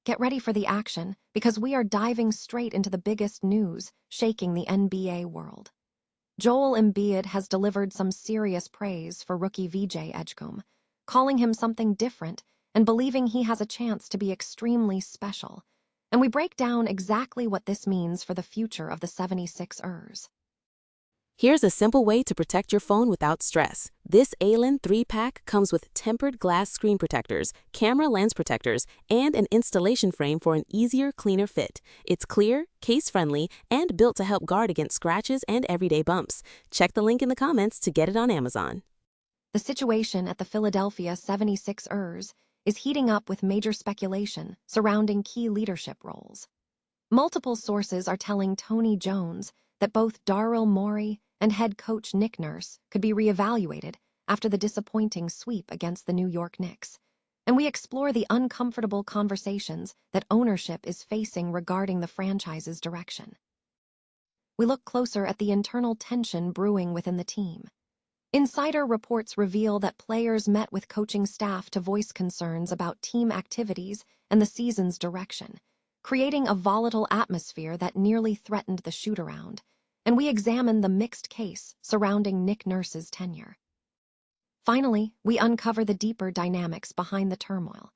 Get ready for the action, because we are diving straight into the biggest news shaking the NBA world. Joel Embiid has delivered some serious praise for rookie VJ Edgecombe, calling him something different and believing he has a chance to be extremely special. And we break down exactly what this means for the future of the 76ers. Here's a simple way to protect your phone without stress. This ALAN 3-pack comes with tempered glass screen protectors, camera lens protectors, and an installation frame for an easier, cleaner fit. It's clear, case-friendly, and built to help guard against scratches and everyday bumps. Check the link in the comments to get it on Amazon. The situation at the Philadelphia 76ers is heating up with major speculation surrounding key leadership roles. Multiple sources are telling Tony Jones that both Daryl Morey and head coach Nick Nurse could be reevaluated after the disappointing sweep against the New York Knicks. And we explore the uncomfortable conversations that ownership is facing regarding the franchise's direction. We look closer at the internal tension brewing within the team. Insider reports reveal that players met with coaching staff to voice concerns about team activities and the season's direction, creating a volatile atmosphere that nearly threatened the shoot-around. And we examine the mixed case surrounding Nick Nurse's tenure. Finally, we uncover the deeper dynamics behind the turmoil.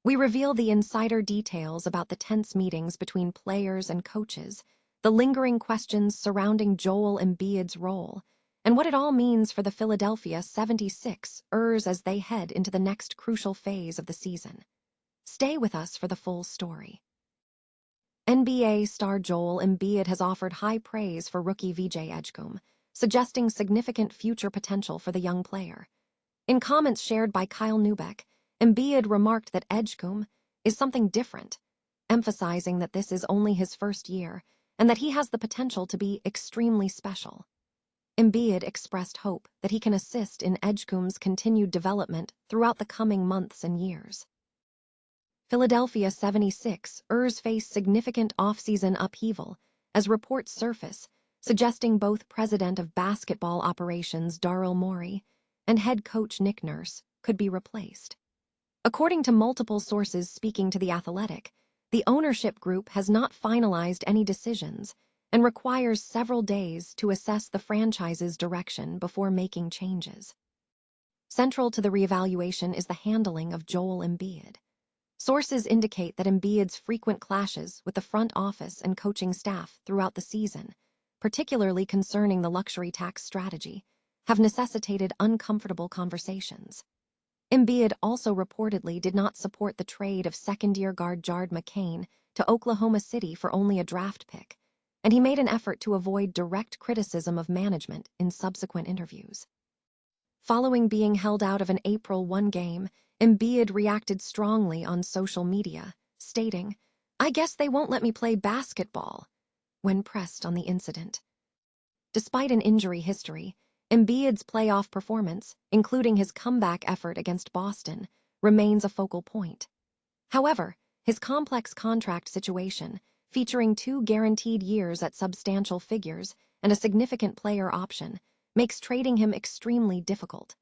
We reveal the insider details about the tense meetings between players and coaches, the lingering questions surrounding Joel Embiid's role, and what it all means for the Philadelphia 76ers as they head into the next crucial phase of the season. Stay with us for the full story. NBA star Joel Embiid has offered high praise for rookie VJ Edgecombe, suggesting significant future potential for the young player. In comments shared by Kyle Neubeck, Embiid remarked that Edgecombe is something different, emphasizing that this is only his first year and that he has the potential to be extremely special. Embiid expressed hope that he can assist in Edgecombe's continued development throughout the coming months and years. Philadelphia 76ers face significant offseason upheaval as reports surface, suggesting both President of Basketball Operations Daryl Morey and head coach Nick Nurse could be replaced. According to multiple sources speaking to The Athletic, the ownership group has not finalized any decisions and requires several days to assess the franchise's direction before making changes. Central to the reevaluation is the handling of Joel Embiid. Sources indicate that Embiid's frequent clashes with the front office and coaching staff throughout the season, particularly concerning the luxury tax strategy, have necessitated uncomfortable conversations. Embiid also reportedly did not support the trade of second-year guard Jared McCain to Oklahoma City for only a draft pick, and he made an effort to avoid direct criticism of management in subsequent interviews. Following being held out of an April 1 game, Embiid reacted strongly on social media, stating, "I guess they won't let me play basketball," when pressed on the incident. Despite an injury history, Embiid's playoff performance, including his comeback effort against Boston, remains a focal point. However, his complex contract situation, featuring 2 guaranteed years at substantial figures and a significant player option, makes trading him extremely difficult.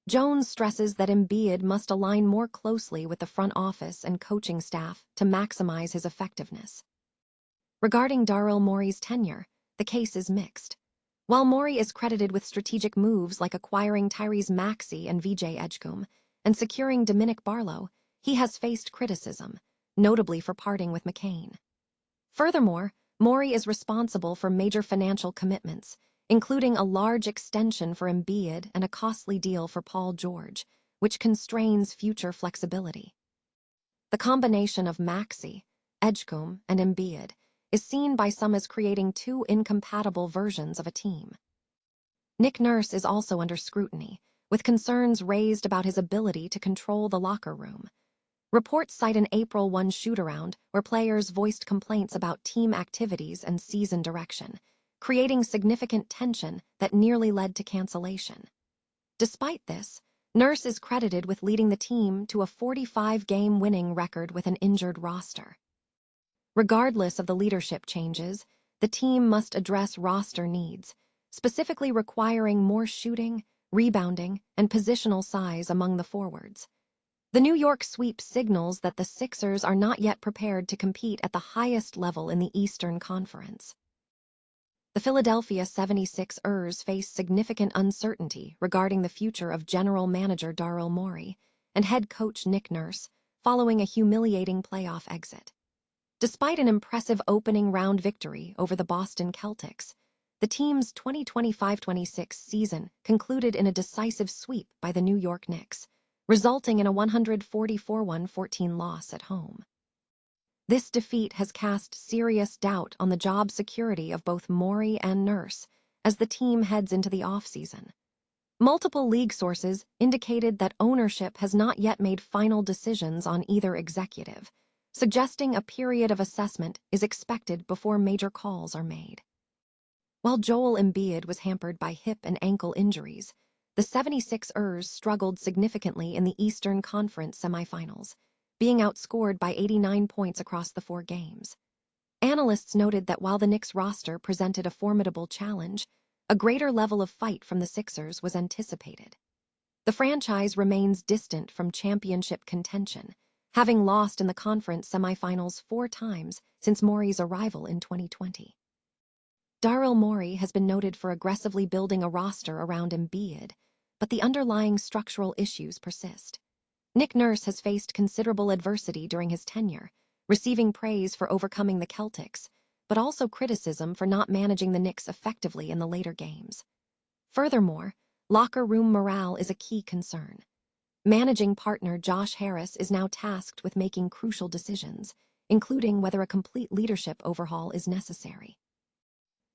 Jones stresses that Embiid must align more closely with the front office and coaching staff to maximize his effectiveness. Regarding Daryl Morey's tenure, the case is mixed. While Morey is credited with strategic moves like acquiring Tyrese Maxey and VJ Edgecombe and securing Dominic Barlow, he has faced criticism, notably for parting with McCain. Furthermore, Morey is responsible for major financial commitments, including a large extension for Embiid and a costly deal for Paul George, which constrains future flexibility. The combination of Maxey, Edgecombe, and Embiid is seen by some as creating 2 incompatible versions of a team. Nick Nurse is also under scrutiny, with concerns raised about his ability to control the locker room. Reports cite an April 1 shoot-around where players voiced complaints about team activities and season direction, creating significant tension that nearly led to cancellation. Despite this, Nurse is credited with leading the team to a 45-game winning record with an injured roster. Regardless of the leadership changes, the team must address roster needs, specifically requiring more shooting, rebounding, and positional size among the forwards. The New York sweep signals that the Sixers are not yet prepared to compete at the highest level in the Eastern Conference. The Philadelphia 76ers face significant uncertainty regarding the future of general manager Daryl Morey and head coach Nick Nurse following a humiliating playoff exit. Despite an impressive opening round victory over the Boston Celtics, the team's 2025-26 season concluded in a decisive sweep by the New York Knicks, resulting in a 144-114 loss at home. This defeat has cast serious doubt on the job security of both Morey and Nurse as the team heads into the offseason. Multiple league sources indicated that ownership has not yet made final decisions on either executive, suggesting a period of assessment is expected before major calls are made. While Joel Embiid was hampered by hip and ankle injuries, the 76ers struggled significantly in the Eastern Conference semifinals, being outscored by 89 points across the 4 games. Analysts noted that while the Knicks roster presented a formidable challenge, a greater level of fight from the Sixers was anticipated. The franchise remains distant from championship contention, having lost in the conference semifinals 4 times since Morey's arrival in 2020. Daryl Morey has been noted for aggressively building a roster around Embiid, but the underlying structural issues persist. Nick Nurse has faced considerable adversity during his tenure, receiving praise for overcoming the Celtics, but also criticism for not managing the Knicks effectively in the later games. Furthermore, locker room morale is a key concern. Managing partner Josh Harris is now tasked with making crucial decisions, including whether a complete leadership overhaul is necessary.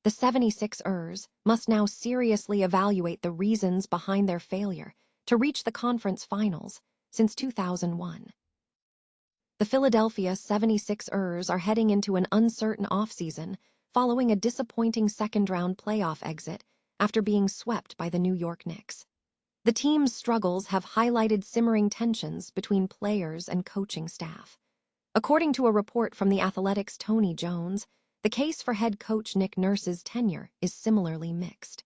The 76ers must now seriously evaluate the reasons behind their failure to reach the conference finals since 2001. The Philadelphia 76ers are heading into an uncertain offseason following a disappointing second-round playoff exit after being swept by the New York Knicks. The team's struggles have highlighted simmering tensions between players and coaching staff. According to a report from The Athletic's Tony Jones, the case for head coach Nick Nurse's tenure is similarly mixed.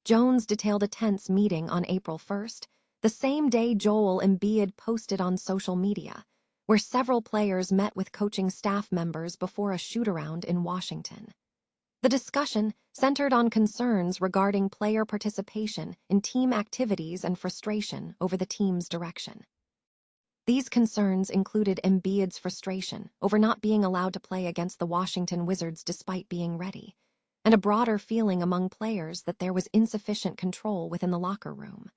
Jones detailed a tense meeting on April 1st, the same day Joel Embiid posted on social media, where several players met with coaching staff members before a shoot-around in Washington. The discussion centered on concerns regarding player participation in team activities and frustration over the team's direction. These concerns included Embiid's frustration over not being allowed to play against the Washington Wizards despite being ready, and a broader feeling among players that there was insufficient control within the locker room.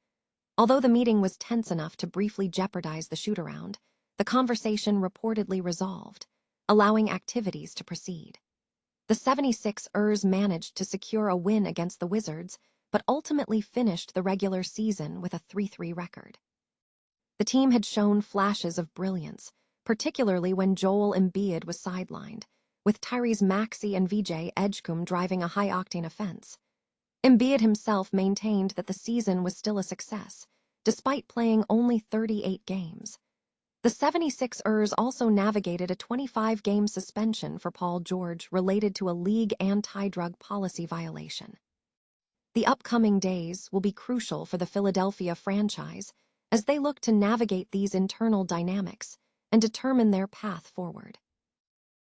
Although the meeting was tense enough to briefly jeopardize the shoot-around, the conversation reportedly resolved, allowing activities to proceed. The 76ers managed to secure a win against the Wizards, but ultimately finished the regular season with a 3-3 record. The team had shown flashes of brilliance, particularly when Joel Embiid was sidelined, with Tyrese Maxey and VJ Edgecombe driving a high-octane offense. Embiid himself maintained that the season was still a success, despite playing only 38 games. The 76ers also navigated a 25-game suspension for Paul George related to a league anti-drug policy violation. The upcoming days will be crucial for the Philadelphia franchise as they look to navigate these internal dynamics and determine their path forward.